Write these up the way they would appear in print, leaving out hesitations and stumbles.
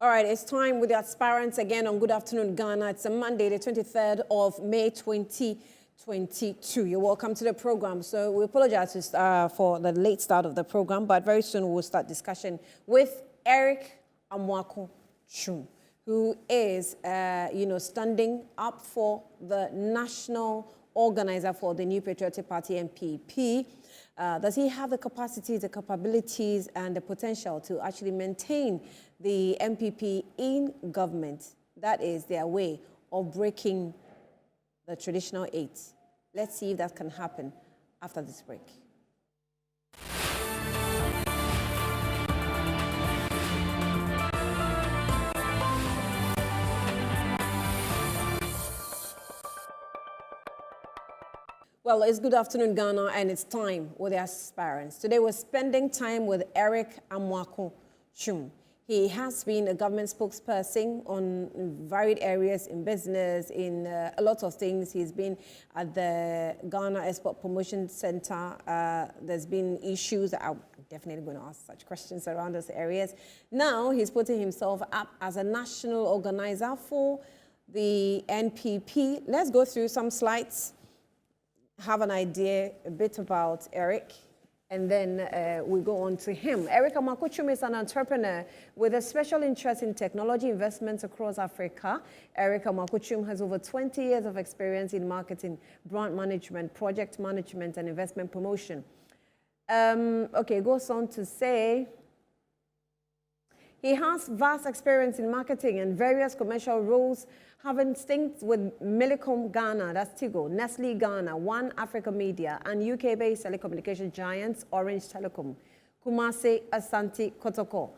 All right, it's time with the Aspirants again on Good Afternoon Ghana. It's a Monday, the 23rd of May, 2022. You're welcome to the program. So we apologize for the late start of the program, but very soon we'll start discussion with Eric Amoako, who is, standing up for the national organizer for the New Patriotic Party, NPP. Does he have the capacities, the capabilities, and the potential to actually maintain the NPP in government? That is their way of breaking the traditional eight. Let's see if that can happen after this break. Well, it's Good Afternoon Ghana, and it's time with the Aspirants. Today we're spending time with Eric Amoako. He has been a government spokesperson on varied areas in business, in a lot of things. He's been at the Ghana Export Promotion Center. There's been issues. I'm definitely going to ask such questions around those areas. Now he's putting himself up as a national organizer for the NPP. Let's go through some slides, have an idea a bit about Eric, and then we go on to him. Eric Amoako is an entrepreneur with a special interest in technology investments across Africa. Eric Amoako has over 20 years of experience in marketing, brand management, project management, and investment promotion. Goes on to say he has vast experience in marketing and various commercial roles, having stints with Millicom Ghana, that's Tigo, Nestle Ghana, One Africa Media, and UK-based telecommunications giants Orange Telecom, Kumasi, Asante, Kotoko,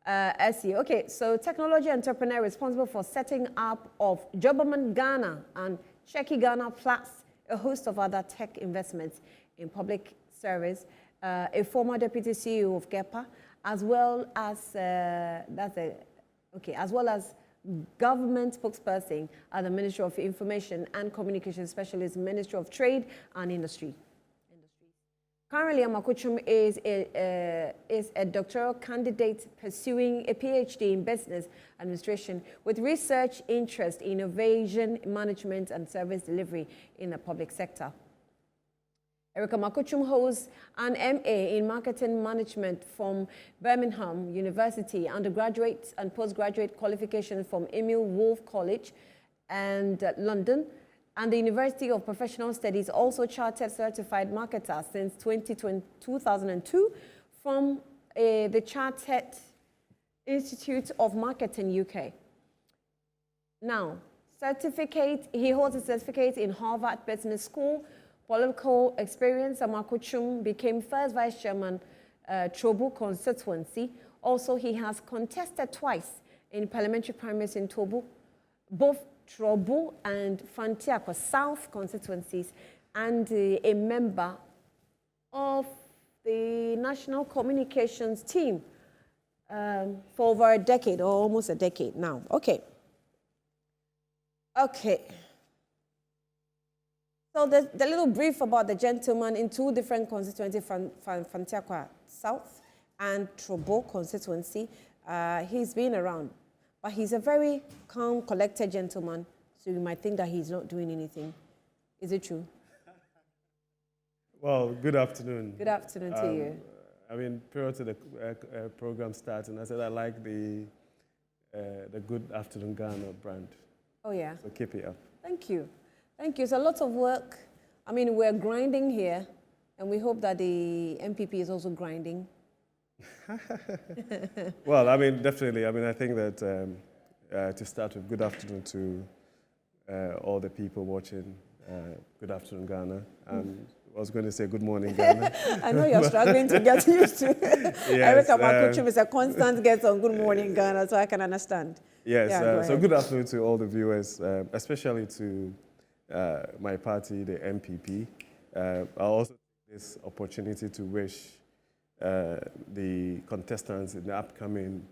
SE. Okay, so technology entrepreneur responsible for setting up of Jobberman Ghana and Checky Ghana Plus, a host of other tech investments in public service, a former deputy CEO of GEPPA, as well as government spokesperson at the Ministry of Information and Communication Specialist, Ministry of Trade and Industry. Currently, Amoako is a doctoral candidate pursuing a PhD in business administration with research interest in innovation management and service delivery in the public sector. Eric Amoako holds an MA in Marketing Management from Birmingham University, undergraduate and postgraduate qualifications from Emil Wolff College and London, and the University of Professional Studies, also Chartered Certified Marketer since 2002 from the Chartered Institute of Marketing, UK. Now, he holds a certificate in Harvard Business School. Political experience, Amoako became first vice chairman, Tobu constituency. Also, he has contested twice in parliamentary primaries in Tobu, both Tobu and Fantiakwa South constituencies, and a member of the national communications team for over a decade, or almost a decade now. Okay. So the little brief about the gentleman in two different constituencies, Fantiakwa South and Tobu constituency. He's been around, but he's a very calm, collected gentleman, so you might think that he's not doing anything. Is it true? Well, good afternoon. Good afternoon to you. I mean, prior to the program starting, I said I like the Good Afternoon Ghana brand. Oh, yeah. So keep it up. Thank you. Thank you. It's a lot of work. I mean, we're grinding here, and we hope that the NPP is also grinding. Well, I mean, definitely. I mean, I think that to start with, good afternoon to all the people watching Good Afternoon Ghana. I was going to say good morning, Ghana. I know you're struggling to get used to it. Eric Amoako is a constant guest on Good Morning Ghana, so I can understand. Yes, yeah, so good afternoon to all the viewers, especially to my party, the NPP. I'll also take this opportunity to wish the contestants in the upcoming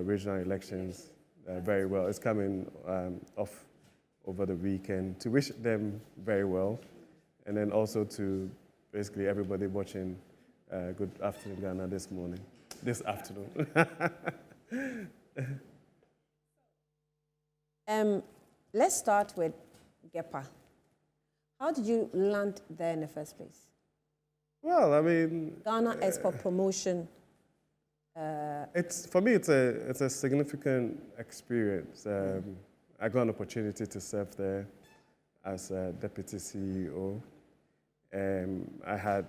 regional elections very well. It's coming off over the weekend. To wish them very well, and then also to basically everybody watching Good Afternoon Ghana this afternoon. Let's start with GEPPA. How did you land there in the first place? Well, I mean, Ghana Export Promotion. for me, it's a significant experience. I got an opportunity to serve there as a deputy CEO. I had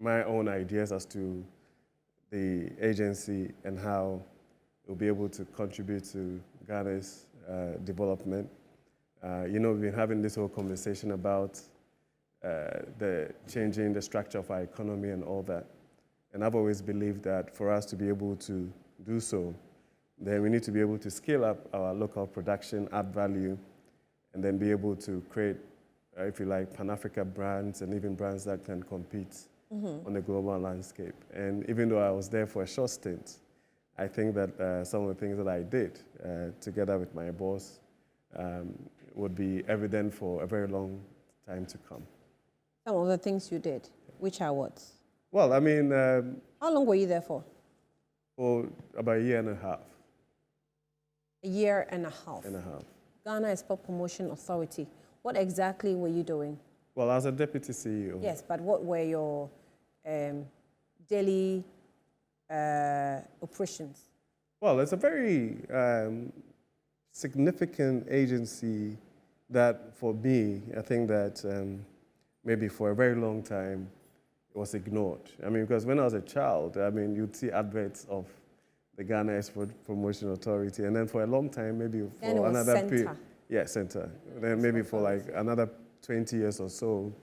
my own ideas as to the agency and how it will be able to contribute to Ghana's development. You know, we've been having this whole conversation about the changing the structure of our economy and all that. And I've always believed that for us to be able to do so, then we need to be able to scale up our local production, add value, and then be able to create, if you like, Pan-Africa brands and even brands that can compete on the global landscape. And even though I was there for a short stint, I think that some of the things that I did together with my boss would be evident for a very long time to come. Some of the things you did, which are what? Well, I mean... how long were you there for? For about a year and a half. A year and a half. And a half. Ghana Export Promotion Authority. What exactly were you doing? Well, as a deputy CEO. Yes, but what were your daily operations? Well, it's a very significant agency that, for me, I think that maybe for a very long time, it was ignored. I mean, because when I was a child, I mean, you'd see adverts of the Ghana Export Promotion Authority, and then for a long time, maybe for another period. Yeah, center. Then maybe for like another 20 years or so,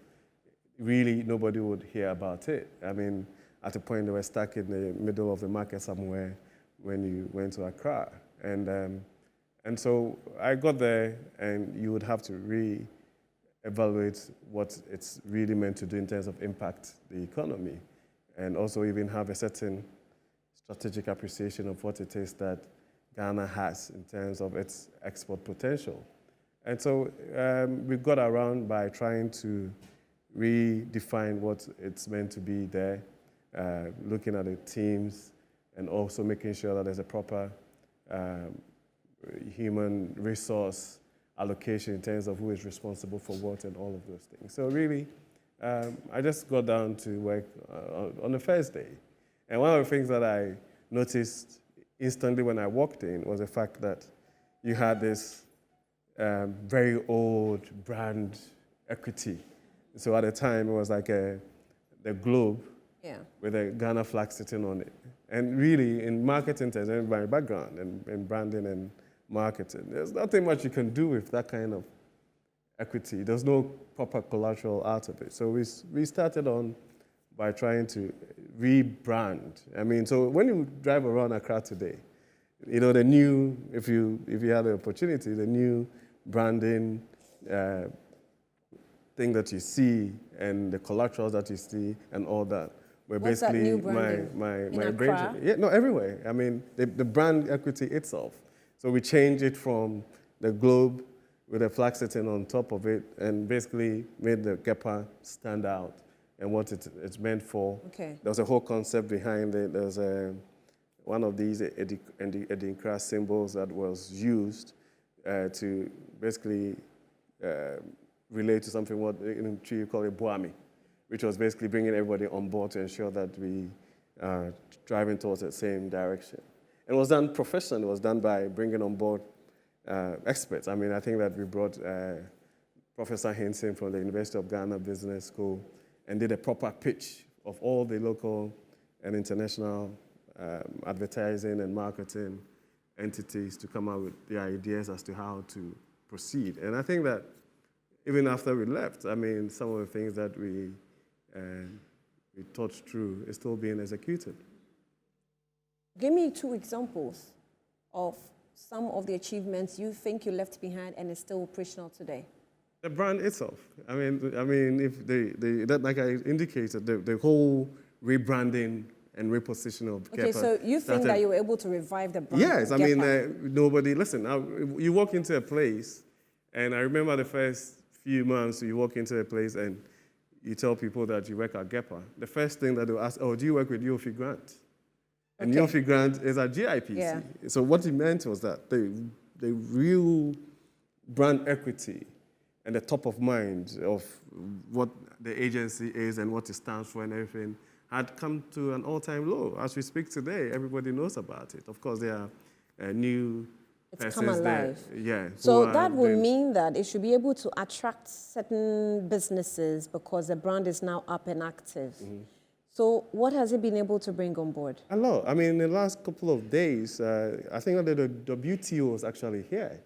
really nobody would hear about it. I mean, at a point they were stuck in the middle of the market somewhere when you went to Accra. And so I got there, and you would have to re-evaluate what it's really meant to do in terms of impact the economy, and also even have a certain strategic appreciation of what it is that Ghana has in terms of its export potential. And so we got around by trying to redefine what it's meant to be there, looking at the teams, and also making sure that there's a proper human resource allocation in terms of who is responsible for what and all of those things. So really, I just got down to work on the first day. And one of the things that I noticed instantly when I walked in was the fact that you had this very old brand equity. So at the time, it was like the globe with a Ghana flag sitting on it. And really, in marketing terms, in my background, in branding and marketing, there's nothing much you can do with that kind of equity. There's no proper collateral out of it. So we started on by trying to rebrand. I mean, so when you drive around Accra today, you know, the new, if you had the opportunity, the new branding thing that you see and the collaterals that you see and all that were What's basically that new branding? my In brain. Accra? Yeah, no, everywhere. I mean, the brand equity itself. So we changed it from the globe with a flag sitting on top of it and basically made the GEPPA stand out and what it's meant for. Okay. There was a whole concept behind it. There's one of these Edinkra symbols that was used to basically relate to something what in Twi you call it Boami, which was basically bringing everybody on board to ensure that we are driving towards the same direction. It was done professionally. It was done by bringing on board experts. I mean, I think that we brought Professor Hinson from the University of Ghana Business School and did a proper pitch of all the local and international advertising and marketing entities to come out with the ideas as to how to proceed. And I think that even after we left, I mean, some of the things that we thought through is still being executed. Give me 2 examples of some of the achievements you think you left behind and is still operational today. The brand itself. I mean, if that, like I indicated, the whole rebranding and repositioning of GEPPA. Okay, so you think that you were able to revive the brand? Yes, I mean, nobody, listen, you walk into a place, and I remember the first few months you walk into a place and you tell people that you work at GEPPA. The first thing that they'll ask, oh, do you work with Yofi Grant? And Yofi Grant is at GIPC. Yeah. So what he meant was that the real brand equity and the top of mind of what the agency is and what it stands for and everything had come to an all-time low. As we speak today, everybody knows about it. Of course, there are new It's come persons alive. there. Yeah. So that would mean that it should be able to attract certain businesses because the brand is now up and active. So what has it been able to bring on board? A lot. I mean, in the last couple of days, I think that the WTO was actually here.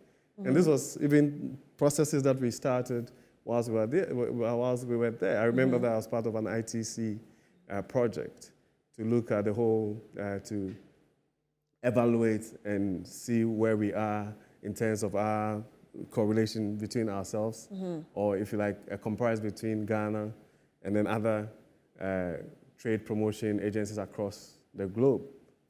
And this was even processes that we started whilst we were there. I remember that I was part of an ITC project to look at the whole, to evaluate and see where we are in terms of our correlation between ourselves, or if you like, a comparison between Ghana and then other trade promotion agencies across the globe.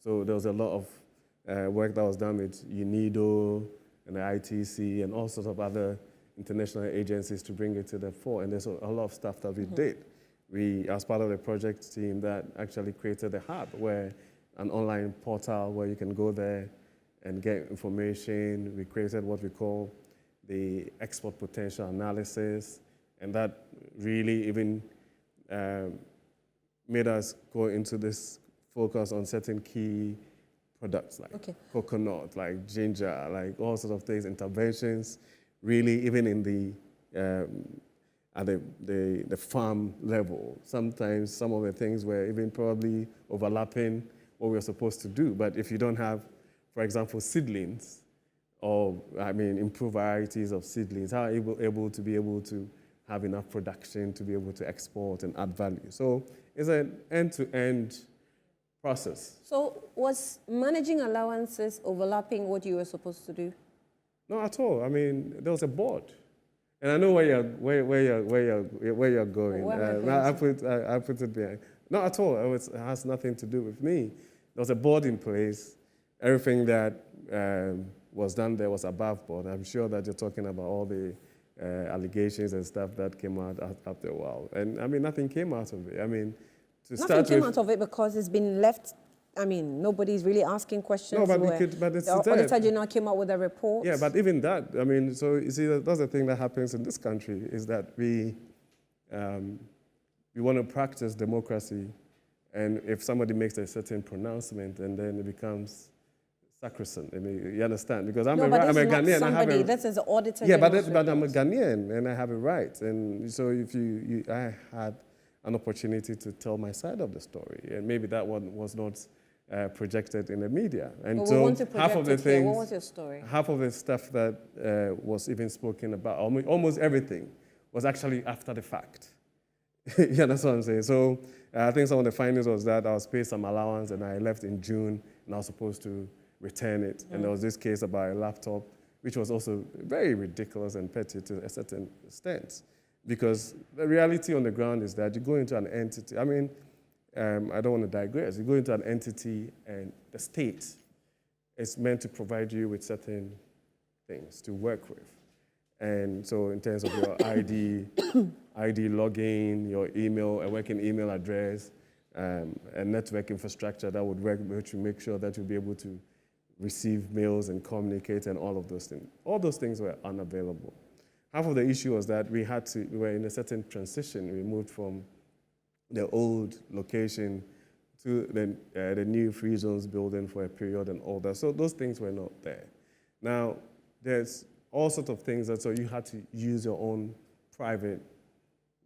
So there was a lot of work that was done with UNIDO and the ITC and all sorts of other international agencies to bring it to the fore. And there's a lot of stuff that we did. We, as part of the project team, that actually created a hub where an online portal where you can go there and get information. We created what we call the export potential analysis, and that really even made us go into this focus on certain key products like coconut, like ginger, like all sorts of things, interventions, really even in the at the farm level. Sometimes some of the things were even probably overlapping what we were supposed to do. But if you don't have, for example, seedlings, or I mean, improved varieties of seedlings, how are you able to have enough production to be able to export and add value? So it's an end-to-end process. So was managing allowances overlapping what you were supposed to do? Not at all. I mean, there was a board. And I know where you're going. I put it behind. Not at all. It has nothing to do with me. There was a board in place. Everything that was done there was above board. I'm sure that you're talking about all the allegations and stuff that came out after a while. And I mean, nothing came out of it. I mean, nothing came out of it because it's been left. I mean, nobody's really asking questions. No, but it's the Auditor General came out with a report. Yeah, but even that, I mean, so you see, that's the thing that happens in this country, is that we want to practice democracy, and if somebody makes a certain pronouncement, and then it becomes sacrosanct. I mean, you understand? Because I'm a Ghanaian. Somebody, this is the Auditor General. Yeah, but I'm a Ghanaian, and I have a right. And so if I had an opportunity to tell my side of the story, and maybe that one was not projected in the media. And well, so half of the things, what was your story? Half of the stuff that was even spoken about, almost everything, was actually after the fact. Yeah, that's what I'm saying. So I think some of the findings was that I was paid some allowance and I left in June and I was supposed to return it. And there was this case about a laptop, which was also very ridiculous and petty to a certain extent. Because the reality on the ground is that you go into an entity, I mean, I don't want to digress. You go into an entity and the state is meant to provide you with certain things to work with. And so in terms of your ID login, your email, a working email address, and network infrastructure that would work to make sure that you'll be able to receive mails and communicate and all of those things. All those things were unavailable. Half of the issue was that we were in a certain transition. We moved from the old location to the new free zones building for a period and all that. So those things were not there. Now, there's all sorts of things that, so you had to use your own private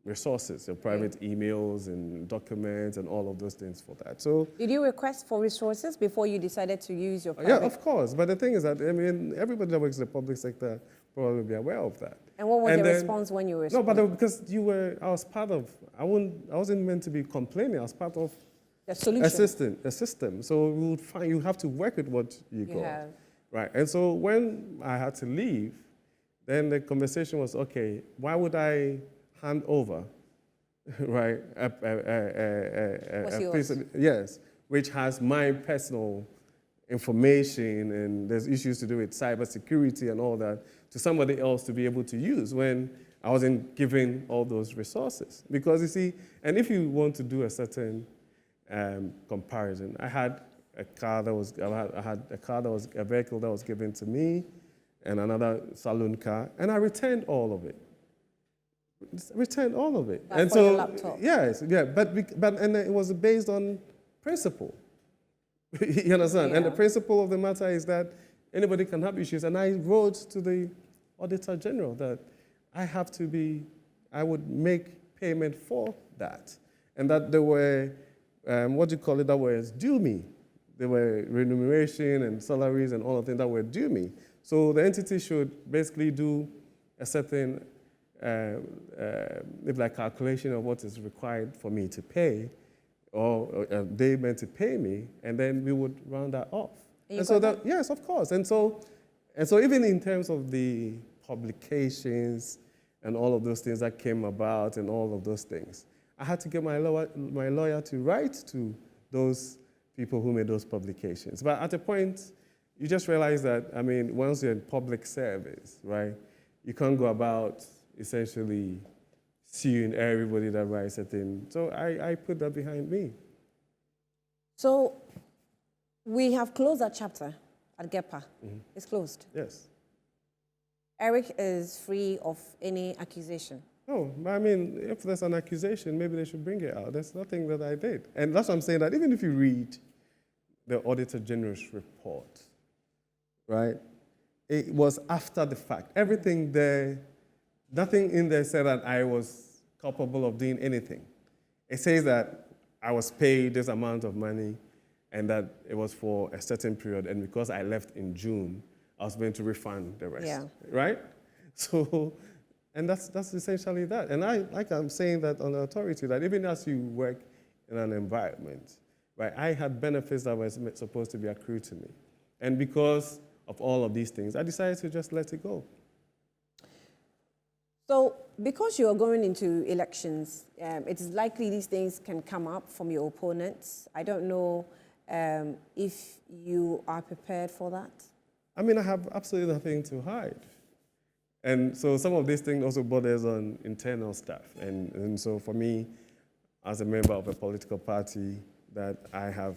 resources, your private emails and documents and all of those things for that. So did you request for resources before you decided to use your private? Yeah, of course. But the thing is that, I mean, everybody that works in the public sector probably be aware of that. And what was your response when you were No, but because I was part of, I wasn't meant to be complaining. I was part of the solution. A system. So you have to work with what you got. Right. And so when I had to leave, then the conversation was, okay, why would I hand over, right, a piece of, yes, which has my personal information, and there's issues to do with cybersecurity and all that, to somebody else to be able to use when I wasn't given all those resources. Because you see, and if you want to do a certain comparison, I had a vehicle that was given to me, and another saloon car, and I returned all of it. Returned all of it. But for your laptop. Yes, yeah, but it was based on principle. You understand? Yeah. And the principle of the matter is that anybody can have issues. And I wrote to the Auditor General that I would make payment for that. And that there were, that was due me. There were remuneration and salaries and all of things that were due me. So the entity should basically do a certain, calculation of what is required for me to pay, or they meant to pay me, and then we would round that off. And so that, yes, of course. And so even in terms of the publications and all of those things that came about and all of those things, I had to get my lawyer to write to those people who made those publications. But at a point, you just realize that, once you're in public service, right, you can't go about essentially suing everybody that writes a thing. So I put that behind me. So we have closed that chapter at GEPPA. Mm-hmm. It's closed. Yes. Eric is free of any accusation. No, if there's an accusation, maybe they should bring it out. There's nothing that I did. And that's what I'm saying, that even if you read the Auditor General's report, right, it was after the fact. Everything there, nothing in there said that I was culpable of doing anything. It says that I was paid this amount of money and that it was for a certain period, and because I left in June, I was going to refund the rest, right? So, and that's essentially that. And I'm saying that on authority, that even as you work in an environment, right, I had benefits that were supposed to be accrued to me. And because of all of these things, I decided to just let it go. So, because you are going into elections, it is likely these things can come up from your opponents. I don't know if you are prepared for that. I have absolutely nothing to hide. And so some of these things also borders on internal stuff. And so for me, as a member of a political party that I have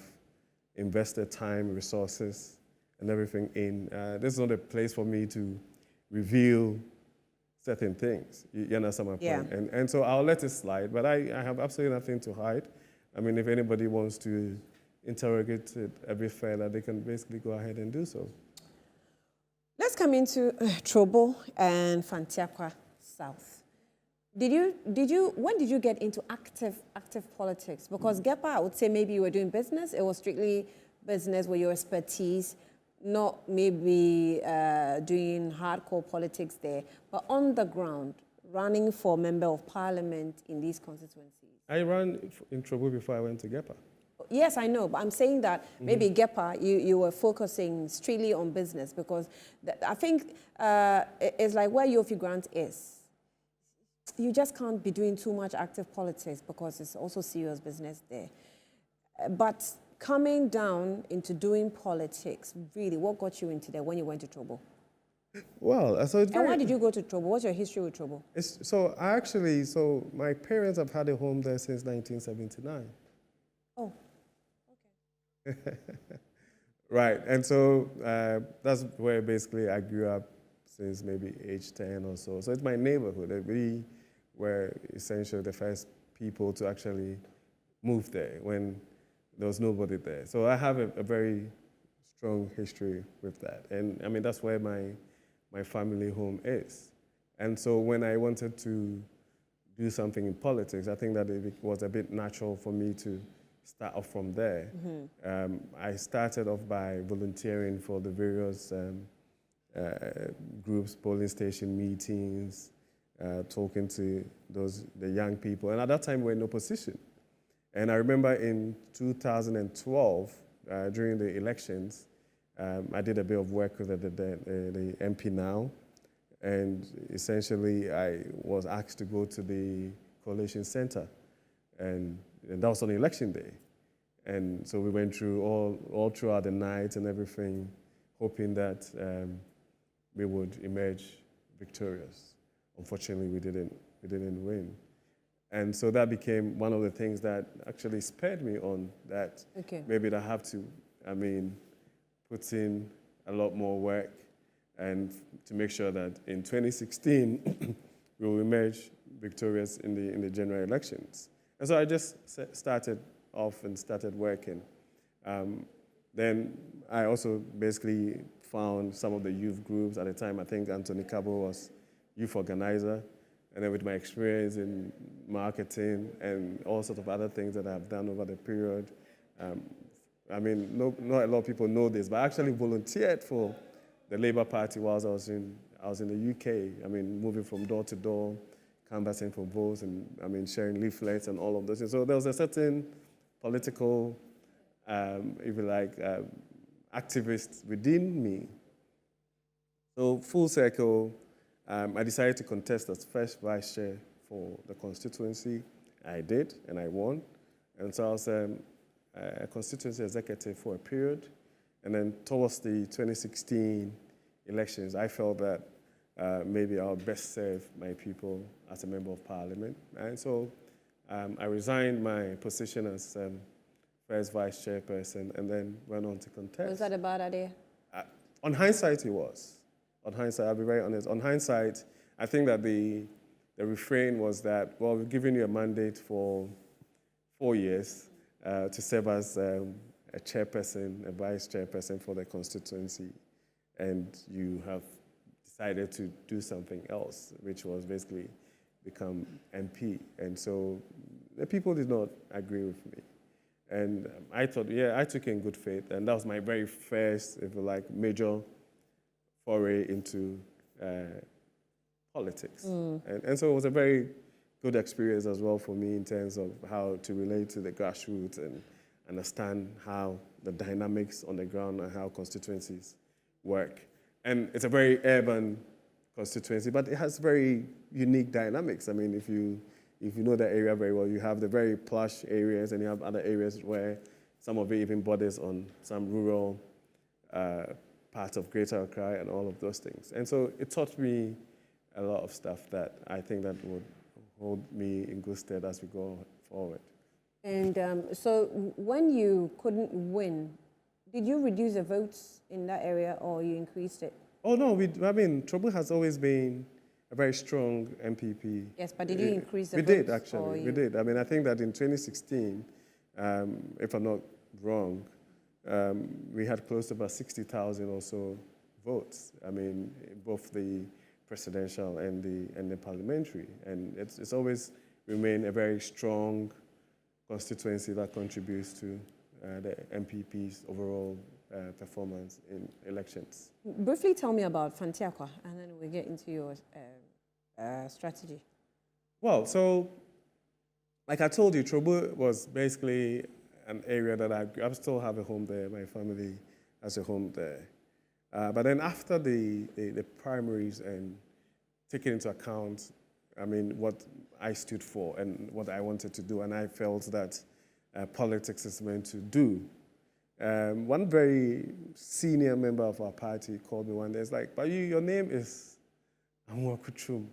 invested time, resources, and everything in, this is not a place for me to reveal certain things. You understand my point? Yeah. And so I'll let it slide, but I have absolutely nothing to hide. If anybody wants to interrogate it a bit further, they can basically go ahead and do so. Let's come into Trobo and Fantiakwa South. When did you get into active politics? Because GEPPA, I would say maybe you were doing business. It was strictly business with your expertise, not maybe doing hardcore politics there, but on the ground, running for Member of Parliament in these constituencies. I ran in Trobo before I went to GEPPA. Yes, I know, but I'm saying that maybe GEPPA, you were focusing strictly on business, because I think it's like where Yofi Grant is. You just can't be doing too much active politics because it's also serious business there. But coming down into doing politics, really, what got you into there when you went to Trobo? Well, so it's and why did you go to Trobo? What's your history with Trobo? So my parents have had a home there since 1979. Oh. Right, and so that's where basically I grew up since maybe age 10 or so. So it's my neighborhood. We were essentially the first people to actually move there when there was nobody there. So I have a very strong history with that. And that's where my family home is. And so when I wanted to do something in politics, I think that it was a bit natural for me to start off from there. Mm-hmm. I started off by volunteering for the various groups, polling station meetings, talking to the young people. And at that time, we were in opposition. And I remember in 2012, during the elections, I did a bit of work with the MP now. And essentially, I was asked to go to the coalition center. And that was on election day. And so we went through all throughout the night and everything, hoping that we would emerge victorious. Unfortunately, we didn't win. And so that became one of the things that actually spurred me on that. Okay. Maybe I have to, put in a lot more work and to make sure that in 2016 we will emerge victorious in the general elections. And so I just started off and started working. Then I also basically found some of the youth groups at the time. I think Anthony Cabo was youth organizer. And then with my experience in marketing and all sorts of other things that I've done over the period, I mean, not a lot of people know this, but I actually volunteered for the Labour Party whilst I was in the UK. I mean, moving from door to door, canvassing for votes, and I mean, sharing leaflets and all of those things. So there was a certain political, if you like, activist within me. So full circle, I decided to contest as first vice chair for the constituency. I did, and I won. And so I was a constituency executive for a period. And then towards the 2016 elections, I felt that maybe I would best serve my people as a member of parliament. And so I resigned my position as first vice chairperson and then went on to contest. Was that a bad idea? On hindsight, it was. On hindsight, I'll be very honest. On hindsight, I think that the refrain was that, well, we've given you a mandate for 4 years to serve as a chairperson, a vice chairperson for the constituency, and you have decided to do something else, which was basically become MP. And so the people did not agree with me. And I thought, yeah, I took it in good faith, and that was my very first, if you like, major foray into politics. And so it was a very good experience as well for me in terms of how to relate to the grassroots and understand how the dynamics on the ground and how constituencies work. And it's a very urban constituency, but it has very unique dynamics. I mean, if you know the area very well, you have the very plush areas and you have other areas where some of it even borders on some rural parts of Greater Accra and all of those things. And so it taught me a lot of stuff that I think that would hold me in good stead as we go forward. And so when you couldn't win, did you reduce the votes in that area or you increased it? Oh, no, I mean, Trouble has always been a very strong NPP. Yes, but did you increase the votes? We did, actually. We did. I mean, I think that in 2016, if I'm not wrong, we had close to about 60,000 or so votes. I mean, both the presidential and the parliamentary. And it's always remained a very strong constituency that contributes to the MPP's overall performance in elections. Briefly tell me about Fantiakwa, and then we'll get into your strategy. Well, so like I told you, Trobo was basically an area that I still have a home there. My family has a home there. But then after the primaries and taking into account, I mean, what I stood for and what I wanted to do, and I felt that politics is meant to do. One very senior member of our party called me one day. It's like, but your name is Amoako,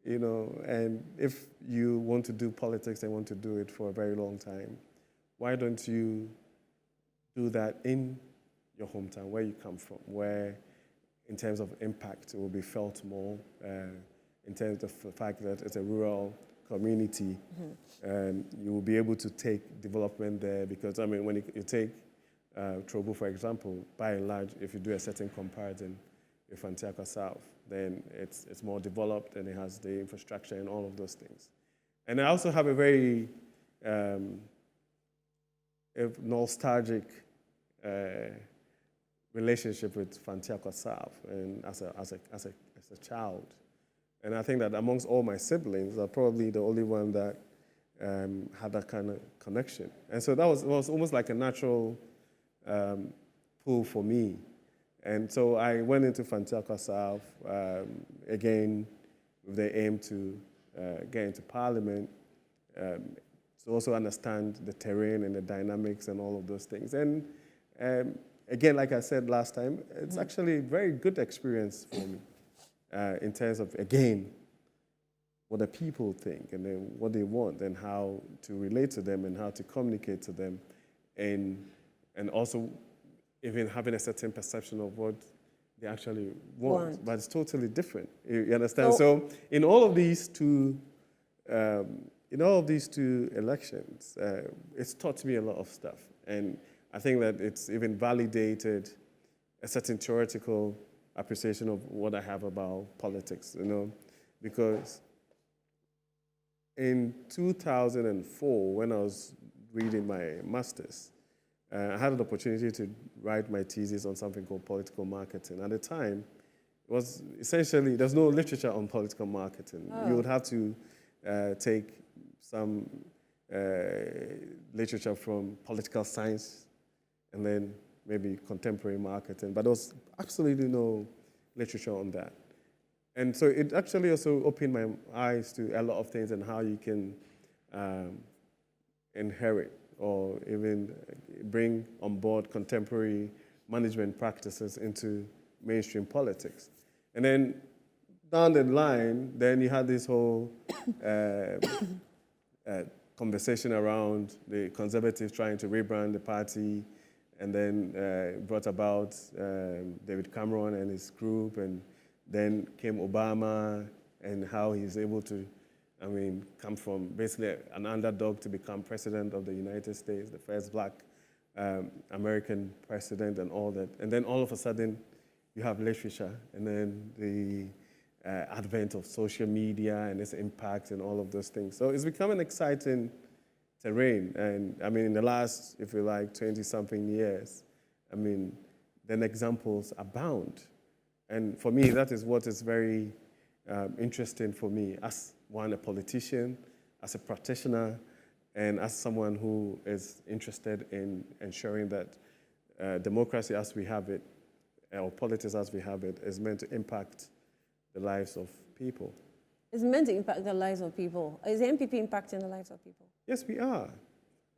you know, and if you want to do politics and want to do it for a very long time, why don't you do that in your hometown, where you come from, where in terms of impact it will be felt more, in terms of the fact that it's a rural community, and you will be able to take development there, because I mean, when you take Trobo, for example, by and large, if you do a certain comparison with Fantiakwa South, then it's more developed and it has the infrastructure and all of those things. And I also have a very nostalgic relationship with Fantiakwa South, and as a child. And I think that amongst all my siblings, I'm probably the only one that had that kind of connection. And so that was almost like a natural pull for me. And so I went into Fantiakwa South, again, with the aim to get into Parliament, to also understand the terrain and the dynamics and all of those things. And again, like I said last time, it's actually a very good experience for me in terms of, again, what the people think and then what they want and how to relate to them and how to communicate to them, and also even having a certain perception of what they actually want. Want. But it's totally different. You understand? So- So in all of these two, elections, it's taught me a lot of stuff, and I think that it's even validated a certain theoretical appreciation of what I have about politics. Because in 2004, when I was reading my master's, I had an opportunity to write my thesis on something called political marketing. At the time, it was essentially, there's no literature on political marketing. Oh. You would have to take some literature from political science and then maybe contemporary marketing, but there was absolutely no literature on that. And so it actually also opened my eyes to a lot of things and how you can inherit or even bring on board contemporary management practices into mainstream politics. And then down the line, then you had this whole conversation around the Conservatives trying to rebrand the party, and then brought about David Cameron and his group, and then came Obama and how he's able to, come from basically an underdog to become president of the United States, the first black American president and all that. And then all of a sudden, you have literature, and then the advent of social media and its impact and all of those things. So it's become an exciting terrain. And in the last, if you like, 20-something years, then examples abound. And for me, that is what is very interesting for me as a politician, as a practitioner, and as someone who is interested in ensuring that democracy as we have it, or politics as we have it, is meant to impact the lives of people. It's meant to impact the lives of people. Is the NPP impacting the lives of people? Yes, we are.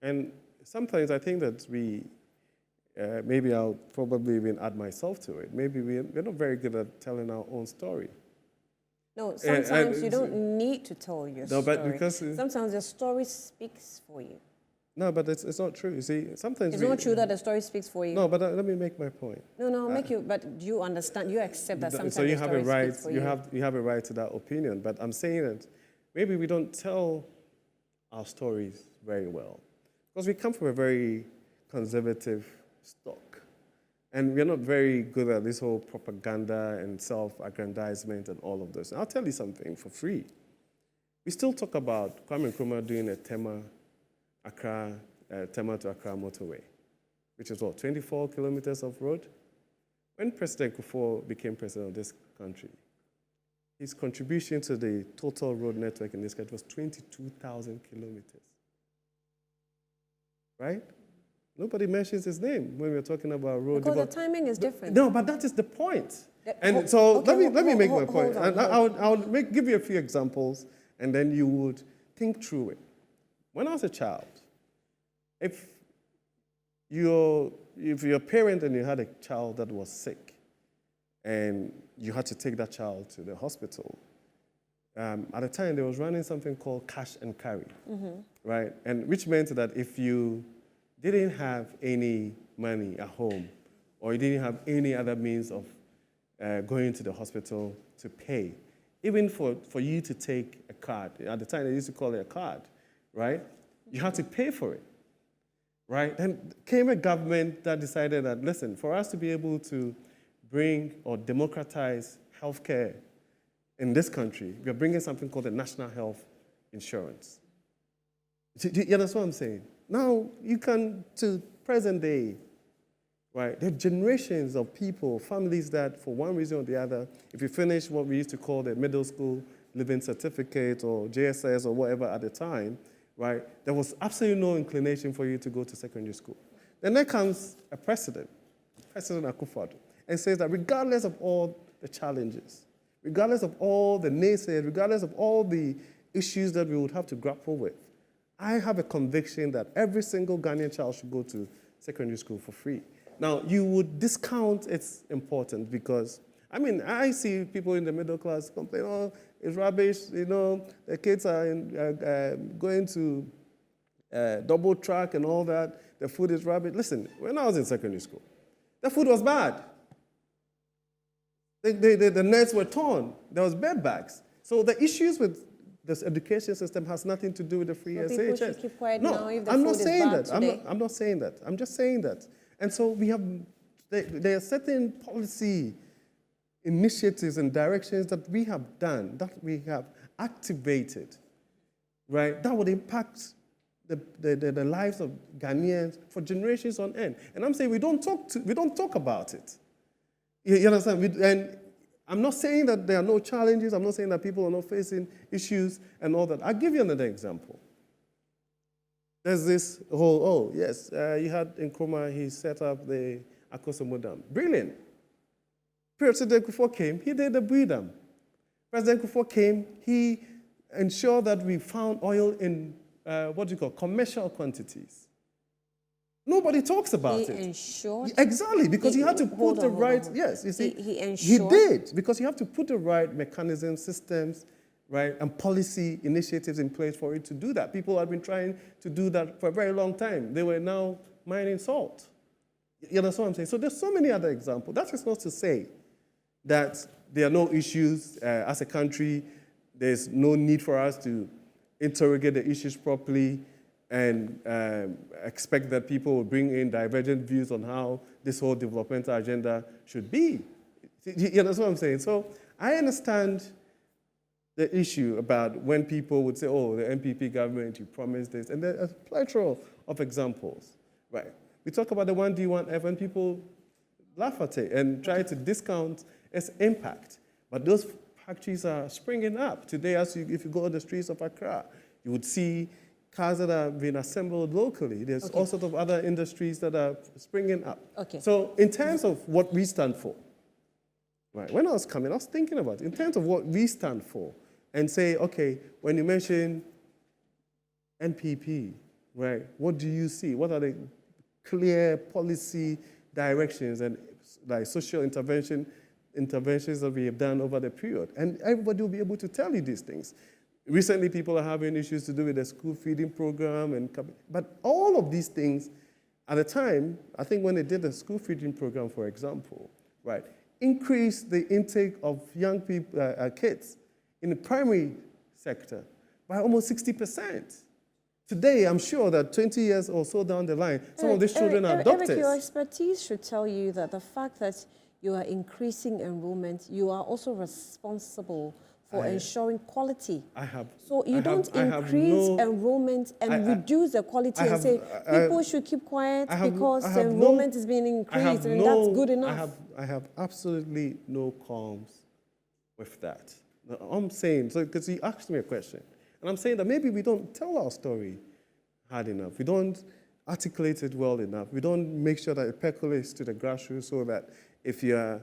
And sometimes I think that we, maybe I'll probably even add myself to it, maybe we're not very good at telling our own story. No, sometimes you don't need to tell your story. But because sometimes your story speaks for you. No, but it's not true. You see, sometimes it's not true that the story speaks for you. No, but let me make my point. No, make you. But do you understand? You accept that sometimes so you have the story a right. speaks for you. You have a right to that opinion. But I'm saying that maybe we don't tell our stories very well because we come from a very conservative stock, and we're not very good at this whole propaganda and self-aggrandizement and all of this. And I'll tell you something for free. We still talk about Kwame Nkrumah doing a Tema to Accra motorway, which is 24 kilometers of road. When President Kufuor became president of this country, his contribution to the total road network in this country was 22,000 kilometers. Right? Nobody mentions his name when we're talking about road development. Because the timing is different. No, but that is the point. And so let me make my point. And I'll give you a few examples, and then you would think through it. When I was a child, if you're a parent and you had a child that was sick, and you had to take that child to the hospital, at the time they was running something called cash and carry, right? And which meant that if you didn't have any money at home, or you didn't have any other means of going to the hospital to pay, even for you to take a card, at the time they used to call it a card, right? You had to pay for it, right? Then came a government that decided that, listen, for us to be able to bring or democratize healthcare in this country, we're bringing something called the National Health Insurance. You understand what I'm saying? Now, you can, to present day, right, there are generations of people, families that, for one reason or the other, if you finish what we used to call the middle school living certificate or JSS or whatever at the time, right, there was absolutely no inclination for you to go to secondary school. Then there comes a President Akufo-Addo, and says that regardless of all the challenges, regardless of all the naysayers, regardless of all the issues that we would have to grapple with, I have a conviction that every single Ghanaian child should go to secondary school for free. Now, you would discount its importance because, I see people in the middle class complain, oh, it's rubbish, the kids are going to double track and all that, the food is rubbish. Listen, when I was in secondary school, the food was bad. The nets were torn. There was bedbugs. So the issues with this education system has nothing to do with the free So SHS. people should keep quiet No, now if the I'm food not is saying bad that. today. I'm not saying that. I'm just saying that. And so we have, there are certain policy initiatives and directions that we have done, that we have activated, right, that would impact the lives of Ghanaians for generations on end. And I'm saying we don't talk about it. You understand? And I'm not saying that there are no challenges. I'm not saying that people are not facing issues and all that. I'll give you another example. There's this whole, you had Nkrumah, he set up the Akosombo Dam. Brilliant. President Kufuor came, he did the Bui Dam. President Kufuor came, he ensured that we found oil in commercial quantities. Nobody talks about it. He ensured? Exactly, because you have to put the right, yes, you see, he ensured? he did, because you have to put the right mechanisms, systems, right, and policy initiatives in place for it to do that. People have been trying to do that for a very long time. They were now mining salt. You understand what I'm saying? So there's so many other examples. That is not to say that there are no issues as a country. There's no need for us to interrogate the issues properly and expect that people will bring in divergent views on how this whole developmental agenda should be. You understand what I'm saying? So I understand the issue about when people would say, oh, the NPP government, you promised this, and there are a plethora of examples, right? We talk about the 1D1F and people laugh at it and try to discount its impact. But those factories are springing up. Today, if you go on the streets of Accra, you would see cars that are being assembled locally. There's all sorts of other industries that are springing up. So in terms of what we stand for, right, when I was coming, I was thinking about it, in terms of what we stand for, and say, okay, when you mention NPP, right, what do you see? What are the clear policy directions and like social interventions that we have done over the period? And everybody will be able to tell you these things. Recently, people are having issues to do with the school feeding program, but all of these things, at the time, I think when they did the school feeding program, for example, right, increased the intake of young people, kids in the primary sector by almost 60%. Today, I'm sure that 20 years or so down the line, some of these children are doctors. Eric, your expertise should tell you that the fact that you are increasing enrollment, you are also responsible for ensuring quality. So you don't increase enrollment and reduce the quality and say people should keep quiet because the enrollment is being increased and that's good enough. I have absolutely no qualms with that. I'm saying, so because you asked me a question, and I'm saying that maybe we don't tell our story hard enough. We don't articulate it well enough. We don't make sure that it percolates to the grassroots so that if you're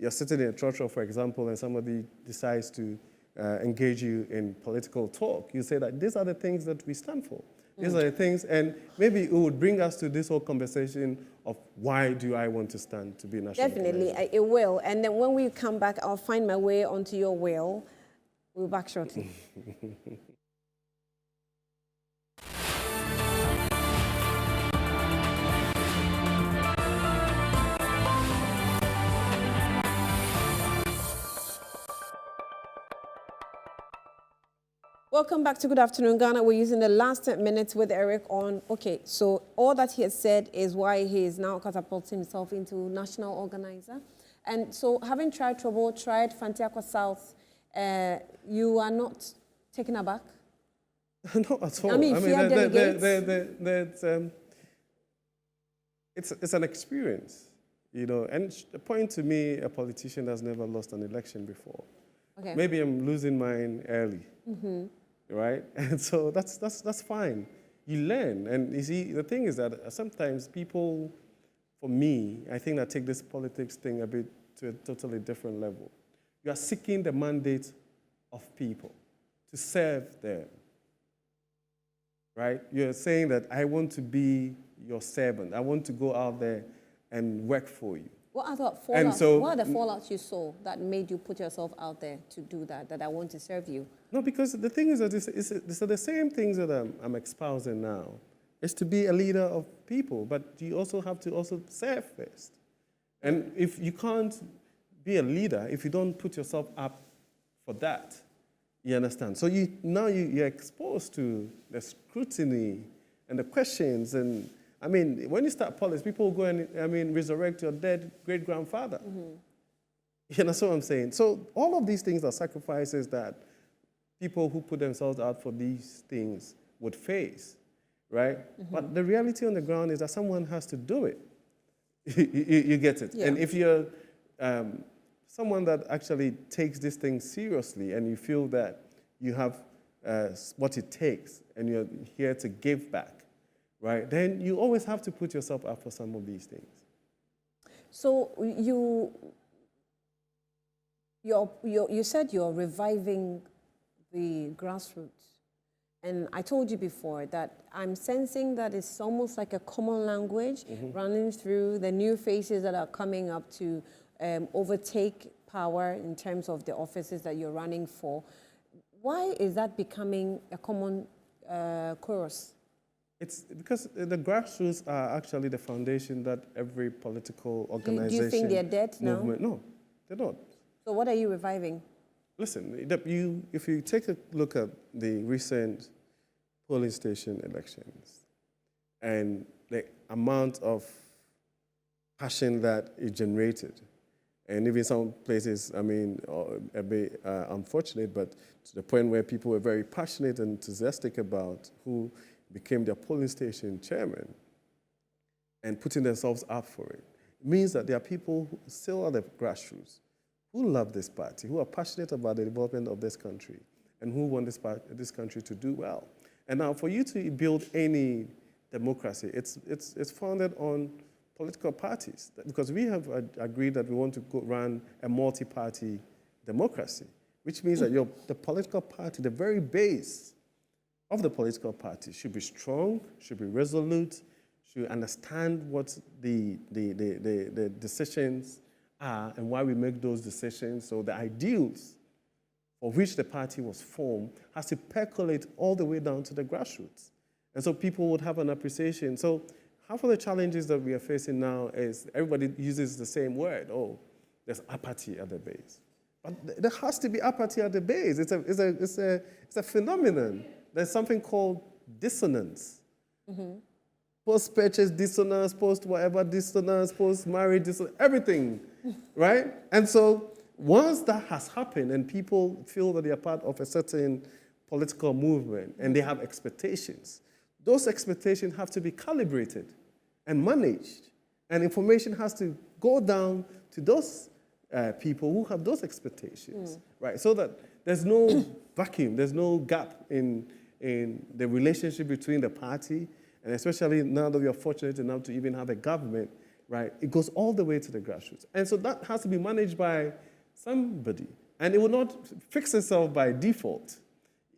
sitting in a church, for example, and somebody decides to engage you in political talk, you say that these are the things that we stand for. These are the things, and maybe it would bring us to this whole conversation of why do I want to stand to be national? Definitely, it will. And then when we come back, I'll find my way onto your will. We'll be back shortly. Welcome back to Good Afternoon, Ghana. We're using the last 10 minutes with Eric on, so all that he has said is why he is now catapulting himself into national organizer. And so having tried Trouble, tried Fantiakwa South, you are not taken aback? Not at all. I mean it's an experience, you know, and point to me a politician that's never lost an election before. Maybe I'm losing mine early. Right? And so that's fine. You learn. And you see, the thing is that sometimes people, for me, I think that take this politics thing a bit to a totally different level. You are seeking the mandate of people to serve them. Right? You're saying that I want to be your servant. I want to go out there and work for you. What are the fallouts? What are the fallouts you saw that made you put yourself out there to do that I want to serve you? No, because the thing is that these are the same things that I'm espousing now. It's to be a leader of people, but you also have to also serve first. And if you can't be a leader if you don't put yourself up for that. You understand? So you're exposed to the scrutiny and the questions. And I mean, when you start politics, people go and, resurrect your dead great-grandfather. You know what I'm saying? So all of these things are sacrifices that people who put themselves out for these things would face, right? But the reality on the ground is that someone has to do it. You get it? Yeah. And if you're someone that actually takes this thing seriously and you feel that you have what it takes and you're here to give back, right, then you always have to put yourself up for some of these things. So you said you're reviving the grassroots. And I told you before that I'm sensing that it's almost like a common language running through the new faces that are coming up to overtake power in terms of the offices that you're running for. Why is that becoming a common chorus? It's because the grassroots are actually the foundation that every political organization... Do you think they're dead movement, now? No, they're not. So what are you reviving? Listen, if you take a look at the recent polling station elections and the amount of passion that it generated, and even some places, a bit unfortunate, but to the point where people were very passionate and enthusiastic about who became their polling station chairman and putting themselves up for it, means that there are people who still are the grassroots who love this party, who are passionate about the development of this country, and who want this country to do well. And now, for you to build any democracy, it's founded on political parties, because we have agreed that we want to run a multi-party democracy, which means that the political party, the very base of the political party, should be strong, should be resolute, should understand what the decisions are and why we make those decisions. So the ideals for which the party was formed has to percolate all the way down to the grassroots. And so people would have an appreciation. So half of the challenges that we are facing now is everybody uses the same word. Oh, there's apathy at the base. But there has to be apathy at the base. It's a phenomenon. There's something called dissonance. Post-purchase dissonance, post-whatever dissonance, post-marriage dissonance, everything, right? And so once that has happened and people feel that they are part of a certain political movement and they have expectations, those expectations have to be calibrated and managed. And information has to go down to those people who have those expectations, right? So that there's no vacuum, there's no gap in the relationship between the party, and especially now that we are fortunate enough to even have a government, right? It goes all the way to the grassroots. And so that has to be managed by somebody. And it will not fix itself by default.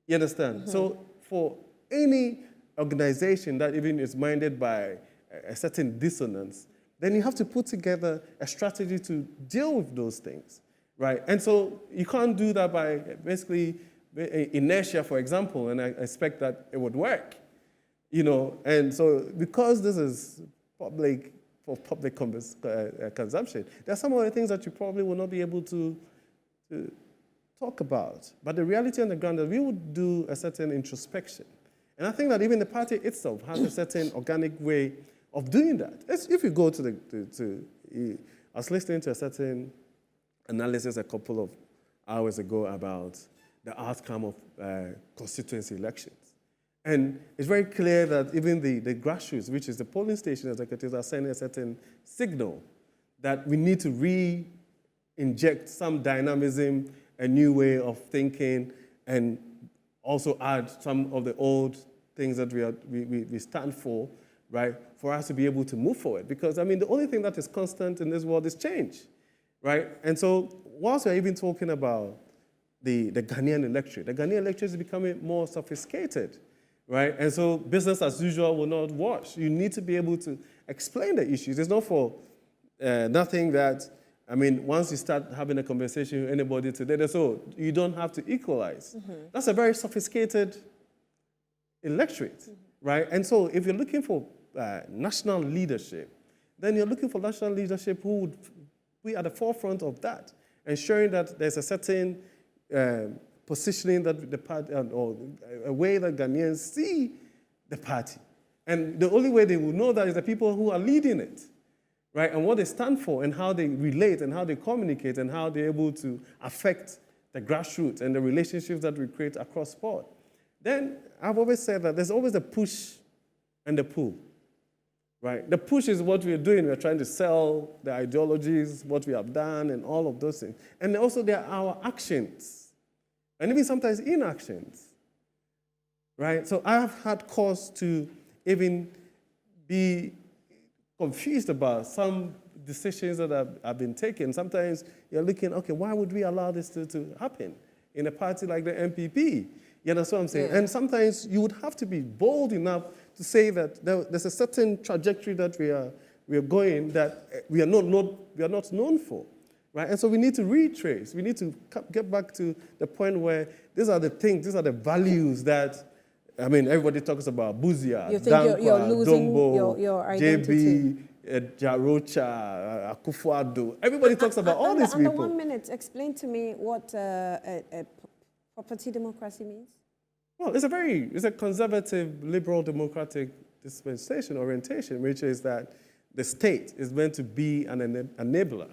You understand? So for any organization that even is minded by a certain dissonance, then you have to put together a strategy to deal with those things, right? And so you can't do that by basically inertia, for example, and I expect that it would work. You know, and so because this is public consumption, there are some other things that you probably will not be able to talk about. But the reality on the ground is that we would do a certain introspection. And I think that even the party itself has a certain organic way of doing that. If you go to I was listening to a certain analysis a couple of hours ago about the outcome of constituency elections. And it's very clear that even the grassroots, which is the polling station executives, are sending a certain signal that we need to re-inject some dynamism, a new way of thinking, and also add some of the old things that we stand for, right, for us to be able to move forward. Because, the only thing that is constant in this world is change, right? And so whilst we're even talking about the Ghanaian electorate, the Ghanaian electorate is becoming more sophisticated, right? And so business as usual will not wash. You need to be able to explain the issues. It's not for nothing that, once you start having a conversation with anybody today, you don't have to equalize. That's a very sophisticated electorate, right? And so if you're looking for national leadership, then you're looking for national leadership who would be at the forefront of that. ensuring that there's a certain positioning that the party, or a way that Ghanaians see the party. And the only way they will know that is the people who are leading it, right? And what they stand for and how they relate and how they communicate and how they're able to affect the grassroots and the relationships that we create across sport. Then I've always said that there's always a push and a pull, right? The push is what we're doing. We're trying to sell the ideologies, what we have done, and all of those things. And also there are our actions, and even sometimes inactions, right? So I've had cause to even be confused about some decisions that have been taken. Sometimes you're looking, okay, why would we allow this to happen in a party like the NPP? You know what I'm saying? Yeah. And sometimes you would have to be bold enough to say that there's a certain trajectory that we are going that we are not known for, right? And so we need to retrace. We need to get back to the point where these are the things, these are the values that, I mean, everybody talks about Buzia, Dankwa, you're losing Dombo, your identity. JB, Jarocha, Akufo-Addo. Everybody talks about all these people. Under 1 minute, explain to me what property democracy means. Well, it's a conservative, liberal, democratic dispensation orientation, which is that the state is meant to be an enabler,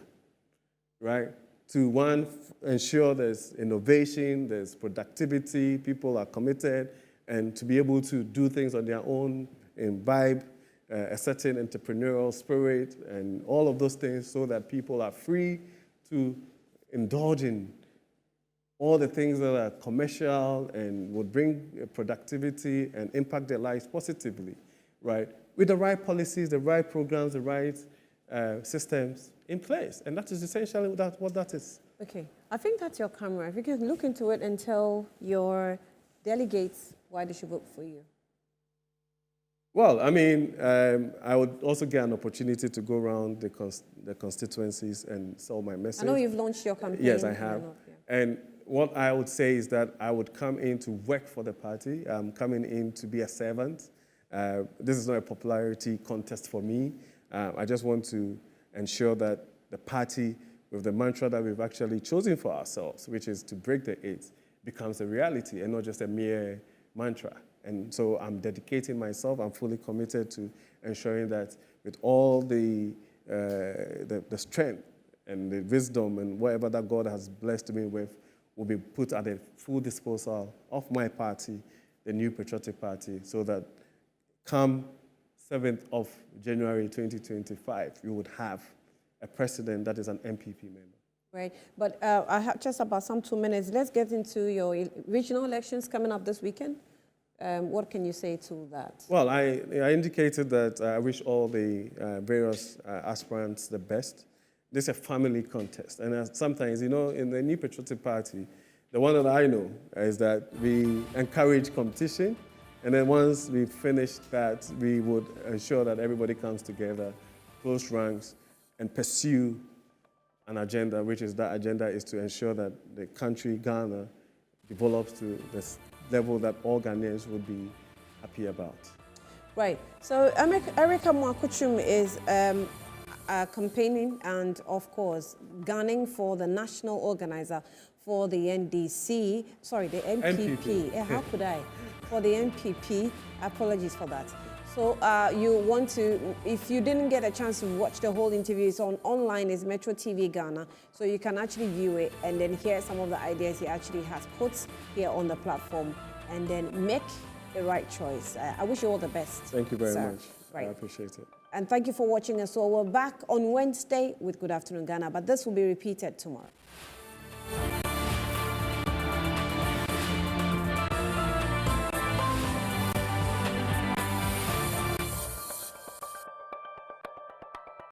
right? To one, ensure there's innovation, there's productivity, people are committed, and to be able to do things on their own, imbibe a certain entrepreneurial spirit, and all of those things so that people are free to indulge in all the things that are commercial and would bring productivity and impact their lives positively, right? With the right policies, the right programs, the right systems in place. And that is essentially what that is. Okay. I think that's your camera. If you can look into it and tell your delegates why they should vote for you. Well, I mean, I would also get an opportunity to go around the constituencies and sell my message. I know you've launched your campaign. Yes, I have. And what I would say is that I would come in to work for the party. I'm coming in to be a servant. This is not a popularity contest for me. I just want to ensure that the party, with the mantra that we've actually chosen for ourselves, which is to break the AIDS, becomes a reality and not just a mere mantra. And so I'm dedicating myself. I'm fully committed to ensuring that with all the strength and the wisdom and whatever that God has blessed me with will be put at the full disposal of my party, the New Patriotic Party, so that come 7th of January 2025, we would have a president that is an NPP member. Right, but I have just about 2 minutes. Let's get into your regional elections coming up this weekend. What can you say to that? Well, I indicated that I wish all the various aspirants the best. This is a family contest. And sometimes, you know, in the New Patriotic Party, the one that I know is that we encourage competition. And then once we finish that, we would ensure that everybody comes together, close ranks, and pursue an agenda, which is that agenda is to ensure that the country, Ghana, develops to this level that all Ghanaians would be happy about. Right. So Erica Amoako is campaigning and, of course, gunning for the national organizer for the NDC, sorry, the NPP. How could I? For the NPP, apologies for that. So you want to, if you didn't get a chance to watch the whole interview, it's online, it's Metro TV Ghana, so you can actually view it and then hear some of the ideas he actually has put here on the platform and then make the right choice. I wish you all the best. Thank you very much. Right. I appreciate it. And thank you for watching us. So we're back on Wednesday with Good Afternoon Ghana, but this will be repeated tomorrow.